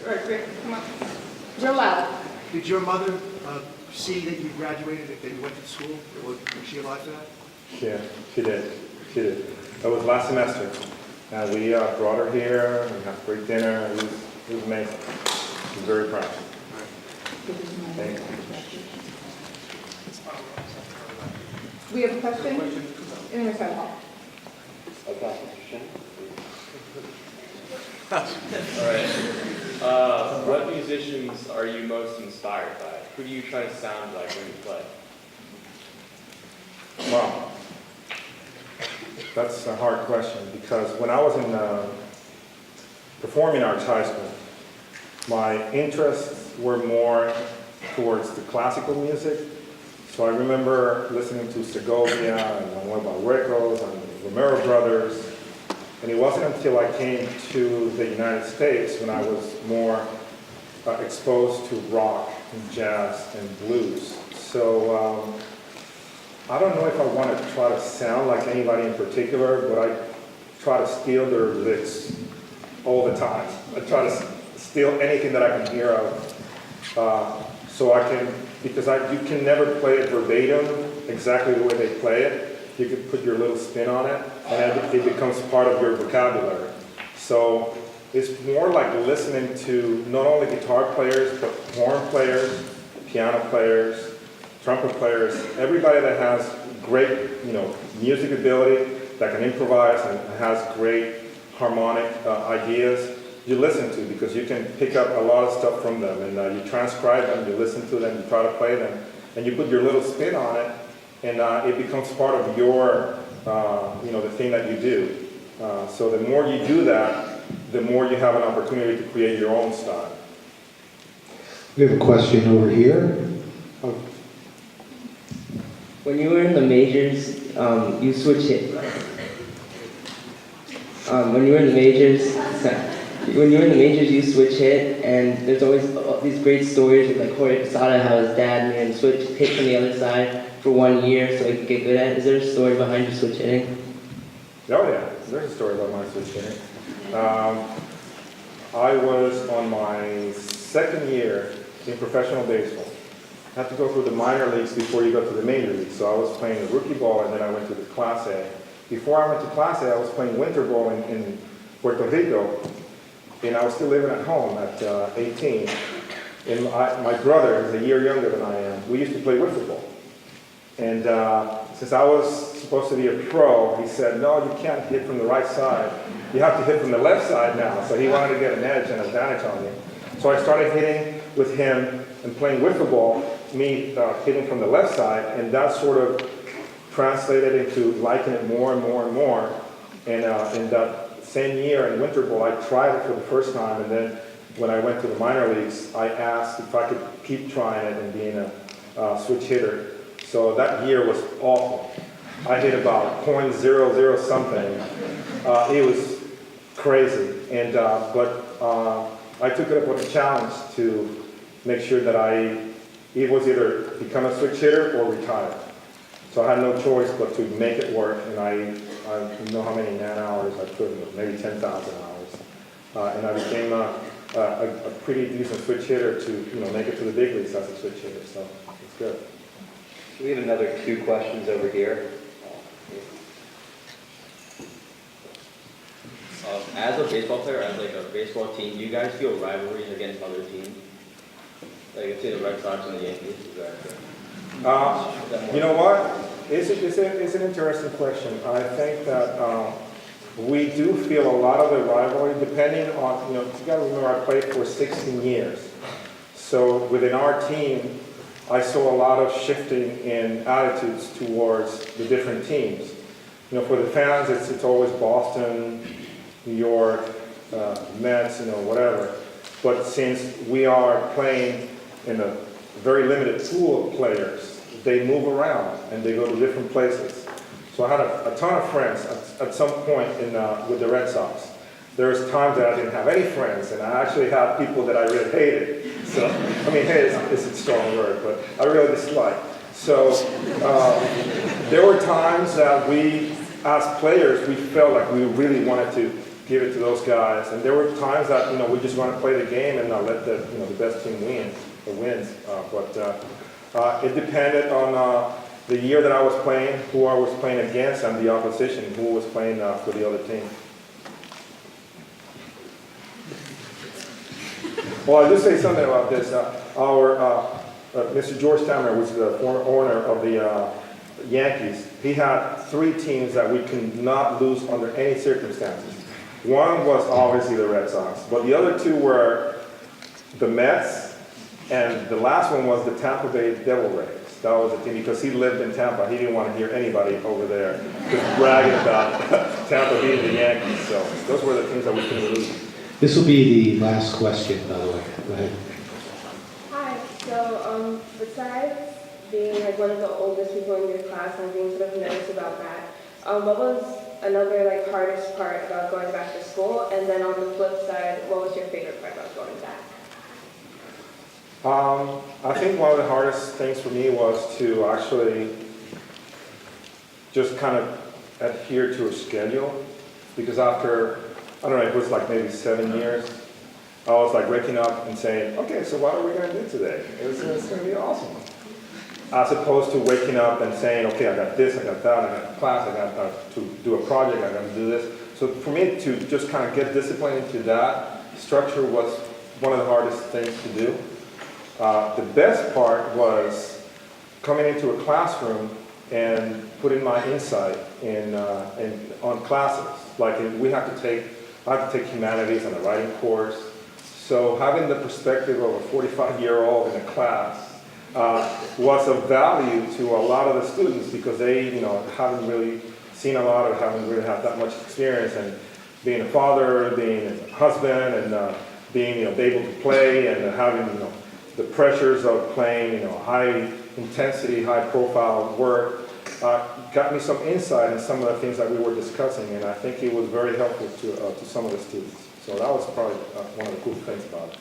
All right, Rick, come on. Real loud. Did your mother see that you graduated, that you went to school? Was she alive for that? Yeah, she did. She did. That was last semester. And we brought her here, we had great dinner. It was amazing. I'm very proud. Thank you. We have a question? In the side hall. All right. What musicians are you most inspired by? Who do you try to sound like when you play? Wow. That's a hard question because when I was in performing arts high school, my interests were more towards the classical music. So I remember listening to Segovia and Manuel Barrecos and the Romero Brothers. And it wasn't until I came to the United States when I was more exposed to rock and jazz and blues. So I don't know if I want to try to sound like anybody in particular, but I try to steal their licks all the time. I try to steal anything that I can hear of. So I can, because you can never play it verbatim, exactly the way they play it. You can put your little spin on it, and it becomes part of your vocabulary. So it's more like listening to not only guitar players, but horn players, piano players, trumpet players, everybody that has great, music ability, that can improvise and has great harmonic ideas, you listen to because you can pick up a lot of stuff from them, and you transcribe them, you listen to them, you try to play them, and you put your little spin on it, and it becomes part of your, the thing that you do. So the more you do that, the more you have an opportunity to create your own style. We have a question over here. When you were in the majors, you switched it. When you were in the majors, you switch hit, and there's always these great stories with like Horace Mann, how his dad made him switch hit from the other side for 1 year so he could get good at it. Is there a story behind your switch hitting? Oh yeah, there's a story about my switch hitting. I was on my second year in professional baseball. I had to go through the minor leagues before you go to the major leagues. So I was playing the rookie ball, and then I went to the Class A. Before I went to Class A, I was playing winter ball in Puerto Rico, and I was still living at home at 18. And my brother is a year younger than I am. We used to play wiffle ball. And since I was supposed to be a pro, he said, no, you can't hit from the right side. You have to hit from the left side now. So he wanted to get an edge and advantage on me. So I started hitting with him and playing wiffle ball, me hitting from the left side, and that sort of translated into liking it more and more and more. And in that same year in winter ball, I tried it for the first time, and then when I went to the minor leagues, I asked if I could keep trying it and being a switch hitter. So that year was awful. I hit about .00 something. It was crazy, and but I took it up with a challenge to make sure that it was either become a switch hitter or retire. So I had no choice but to make it work, and I know how many man hours I put in it, maybe 10,000 hours. And I became a pretty decent switch hitter to make it to the big leagues as a switch hitter, so it's good. We have another 2 questions over here. As a baseball player, as like a baseball team, do you guys feel rivalries against other teams? Like, let's say the Red Sox and the Yankees. You know what? It's an interesting question. I think that we do feel a lot of the rivalry, depending on, you got to remember I played for 16 years. So within our team, I saw a lot of shifting in attitudes towards the different teams. For the fans, it's always Boston, New York, Mets, whatever. But since we are playing in a very limited pool of players, they move around and they go to different places. So I had a ton of friends at some point with the Red Sox. There's times that I didn't have any friends, and I actually had people that I really hated. So, hate is a strong word, but I really disliked. So there were times that we, as players, we felt like we really wanted to give it to those guys. And there were times that, we just want to play the game and not let the best team wins. It depended on the year that I was playing, who I was playing against, and the opposition, who was playing for the other team. Well, I'll just say something about this. Mr. George Tammer, who was the former owner of the Yankees, he had 3 teams that we could not lose under any circumstances. One was obviously the Red Sox, but the other 2 were the Mets, and the last one was the Tampa Bay Devil Rays. That was the team, because he lived in Tampa. He didn't want to hear anybody over there just bragging about Tampa being the Yankees. So those were the teams that we couldn't lose. This will be the last question, by the way. Go ahead. Hi. So, besides being like one of the oldest people in your class and being sort of nervous about that, what was another like hardest part about going back to school? And then on the flip side, what was your favorite part about going back? I think one of the hardest things for me was to actually just kind of adhere to a schedule, because after, I don't know, it was like maybe 7 years, I was like waking up and saying, okay, so what are we going to do today? It's going to be awesome. As opposed to waking up and saying, okay, I got this, I got that, I got class, I got to do a project, I got to do this. So for me to just kind of get disciplined into that structure was one of the hardest things to do. The best part was coming into a classroom and putting my insight on classes. Like I had to take humanities and a writing course. So having the perspective of a 45-year-old in a class was of value to a lot of the students, because they, haven't really seen a lot, or haven't really had that much experience, and being a father, being a husband, and being, able to play, and having, the pressures of playing, high intensity, high profile work, got me some insight in some of the things that we were discussing, and I think it was very helpful to some of the students. So that was probably one of the cool things about it.